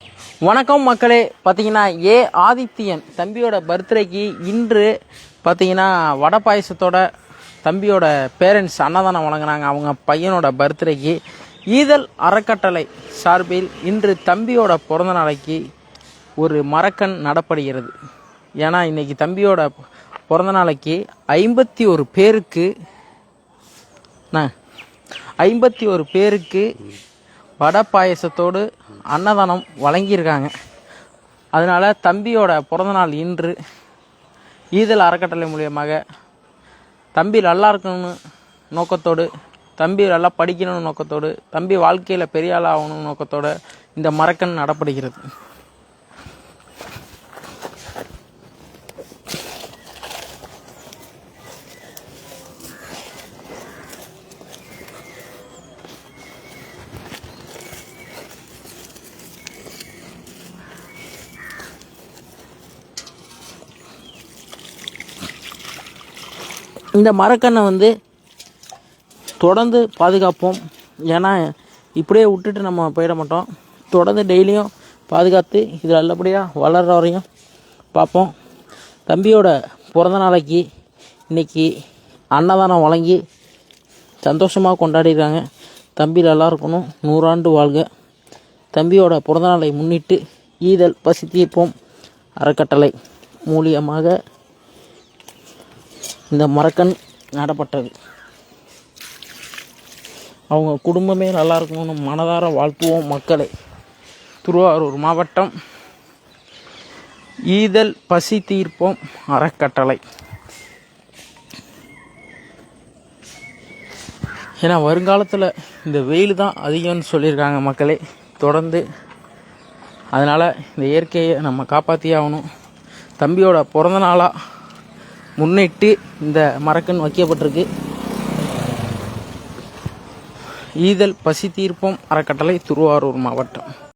வணக்கம் மக்களே. பார்த்தீங்கன்னா ஆதித்யன் தம்பியோட பர்த்டேக்கு இன்று பார்த்தீங்கன்னா வடை பாயசத்தோட தம்பியோட பேரண்ட்ஸ் அன்னதானம் வழங்கினாங்க. அவங்க பையனோட பர்த்டேக்கு ஈதல் அறக்கட்டளை சார்பில் இன்று தம்பியோட பிறந்த நாளைக்கு ஒரு மரக்கன் நடப்படுகிறது. ஏன்னா இன்றைக்கி தம்பியோட பிறந்த நாளைக்கு 51 பேருக்கு வடை பாயசத்தோடு அன்னதானம் வழங்கியிருக்காங்க. அதனால் தம்பியோட பிறந்தநாள் இன்று ஈதல் அறக்கட்டளை மூலியமாக தம்பி நல்லா இருக்கணும்னு நோக்கத்தோடு, தம்பி நல்லா படிக்கணும்னு நோக்கத்தோடு, தம்பி வாழ்க்கையில் பெரிய ஆள் ஆகணும்னு நோக்கத்தோடு இந்த மரக்கன் நடப்படுகிறது. இந்த மரக்கன்றை தொடர்ந்து பாதுகாப்போம். ஏன்னா இப்படியே விட்டுட்டு நம்ம போயிட மாட்டோம். தொடர்ந்து டெய்லியும் பாதுகாத்து இது நல்லபடியாக வளர்கிற வரையும் பார்ப்போம். தம்பியோட பிறந்த நாளைக்கு இன்றைக்கி அன்னதானம் வழங்கி சந்தோஷமாக கொண்டாடிடுறாங்க. தம்பி நல்லா இருக்கணும், 100 ஆண்டு வாழ்க. தம்பியோட பிறந்த நாளை முன்னிட்டு ஈதல் பசி தீர்ப்போம் அறக்கட்டளை மூலியமாக இந்த மரக்கன் நடப்பட்டது. அவங்க குடும்பமே நல்லா இருக்கணும்னு மனதார வாழ்த்துவோம் மக்களை. திருவாரூர் மாவட்டம் ஈதல் பசி தீர்ப்போம் அறக்கட்டளை. ஏன்னா வருங்காலத்தில் இந்த வெயில் தான் அதிகம்னு சொல்லியிருக்காங்க மக்களே தொடர்ந்து. அதனால் இந்த இயற்கையை நம்ம காப்பாற்றியே ஆகணும். தம்பியோட பிறந்த நாளாக முன்னிட்டு இந்த மரக்கன் வைக்கப்பட்டிருக்கு. ஈதல் பசி தீர்ப்போம் அறக்கட்டளை, திருவாரூர் மாவட்டம்.